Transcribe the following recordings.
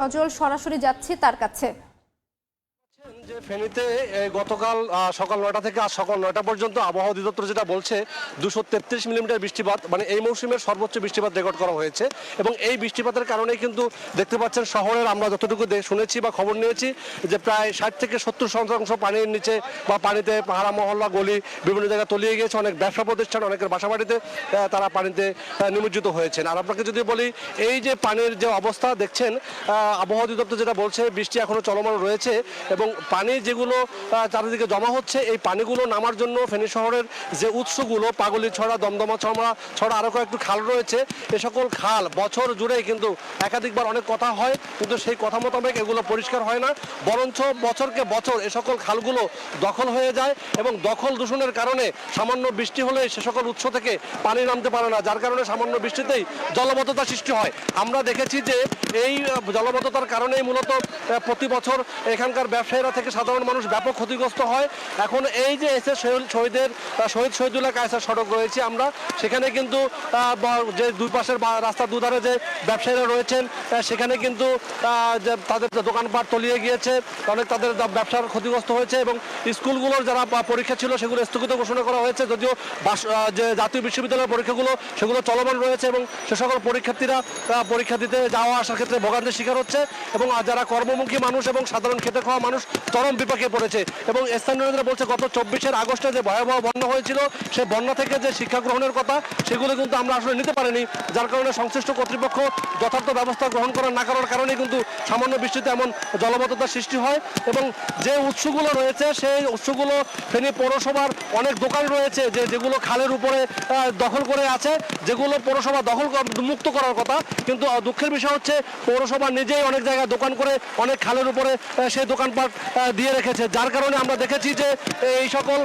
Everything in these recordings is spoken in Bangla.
সজল সরাসরি যাচ্ছি তার কাছে। যে ফেনীতে গতকাল সকাল ৯টা থেকে আজ সকাল ৯টা পর্যন্ত আবহাওয়া অধিদপ্তর যেটা বলছে ২৩৩ মিলিমিটার বৃষ্টিপাত, মানে এই মৌসুমের সর্বোচ্চ বৃষ্টিপাত রেকর্ড করা হয়েছে। এবং এই বৃষ্টিপাতের কারণেই কিন্তু দেখতে পাচ্ছেন শহরের, আমরা যতটুকু শুনেছি বা খবর নিয়েছি, যে প্রায় ৬০ থেকে ৭০% পানির নিচে বা পানিতে পাহাড়া মহল্লা গলি বিভিন্ন জায়গায় তলিয়ে গিয়েছে। অনেক ব্যবসা প্রতিষ্ঠান, অনেকের বাসা বাড়িতে তারা পানিতে নিমজ্জিত হয়েছেন। আর আপনাকে যদি বলি, এই যে পানির যে অবস্থা দেখছেন, আবহাওয়া অধিদপ্তর যেটা বলছে বৃষ্টি এখনো চলমান রয়েছে এবং পানি যেগুলো চারিদিকে জমা হচ্ছে, এই পানিগুলো নামার জন্য ফেনী শহরের যে উৎসগুলো পাগলি ছড়া, দমদমা ছড়া আরও কয়েকটু খাল রয়েছে, এ সকল খাল বছর জুড়েই কিন্তু একাধিকবার অনেক কথা হয়, কিন্তু সেই কথা মোতাবেক এগুলো পরিষ্কার হয় না, বরঞ্চ বছরকে বছর এ সকল খালগুলো দখল হয়ে যায় এবং দখল দূষণের কারণে সামান্য বৃষ্টি হলে সে সকল উৎস থেকে পানি নামতে পারে না, যার কারণে সামান্য বৃষ্টিতেই জলবদ্ধতা সৃষ্টি হয়। আমরা দেখেছি যে এই জলবদ্ধতার কারণেই মূলত প্রতি বছর এখানকার ব্যবসায়ীরা থেকে সাধারণ মানুষ ব্যাপক ক্ষতিগ্রস্ত হয়। এখন এই যে এসে শহীদ শহীদুল্লাহ কায়সার সড়ক রয়েছে, আমরা সেখানে কিন্তু যে দুই পাশের রাস্তার দুধারে যে ব্যবসায়ীরা রয়েছেন, সেখানে কিন্তু তাদের দোকানপাট তলিয়ে গিয়েছে, অনেক তাদের ব্যবসার ক্ষতিগ্রস্ত হয়েছে এবং স্কুলগুলোর যারা পরীক্ষা ছিল সেগুলো স্থগিত ঘোষণা করা হয়েছে, যদিও যে জাতীয় বিশ্ববিদ্যালয়ের পরীক্ষাগুলো সেগুলো চলমান রয়েছে এবং সে সকল পরীক্ষার্থীরা পরীক্ষা দিতে যাওয়া আসার ক্ষেত্রে ভোগান্তির শিকার হচ্ছে এবং যারা কর্মমুখী মানুষ এবং সাধারণ খেটে খাওয়া মানুষ চরম বিপাকে পড়েছে। এবং স্থানীয়রা বলছে গত ২৪শে আগস্টে যে ভয়াবহ বন্যা হয়েছিল, সেই বন্যা থেকে যে শিক্ষা গ্রহণের কথা সেগুলো কিন্তু আমরা আসলে নিতে পারিনি, যার কারণে সংশ্লিষ্ট কর্তৃপক্ষ যথার্থ ব্যবস্থা গ্রহণ না করার কারণে কিন্তু সামান্য বৃষ্টিতে এমন জলবদ্ধতার সৃষ্টি হয়। এবং যে উৎসগুলো রয়েছে সেই উৎসগুলো ফেনী পৌরসভার অনেক দোকান রয়েছে যেগুলো খালের উপরে দখল করে আছে, যেগুলো পৌরসভা দখল মুক্ত করার কথা, কিন্তু দুঃখের বিষয় হচ্ছে পৌরসভা নিজেই অনেক জায়গায় দোকান করে অনেক খালের উপরে সেই দোকানপাট দিয়ে রেখেছে, যার কারণে আমরা দেখেছি যে এই সকল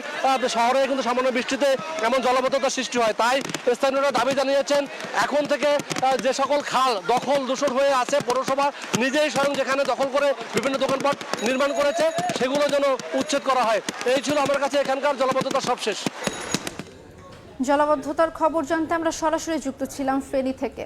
শহরে কিন্তু সামান্য বৃষ্টিতে এমন জলবদ্ধতার সৃষ্টি হয়। তাই স্থানীয়রা দাবি জানিয়েছেন এখন থেকে যে সকল খাল দখল দূষণ হয়ে আছে, পৌরসভা নিজেই স্বয়ং যেখানে দখল করে বিভিন্ন দোকানপাট নির্মাণ করেছে সেগুলো যেন উচ্ছেদ করা হয়। এই ছিল আমার কাছে এখানকার জলবদ্ধতার সবশেষ। জলাবদ্ধতার খবর জানতে আমরা সরাসরি যুক্ত ছিলাম ফেনী থেকে।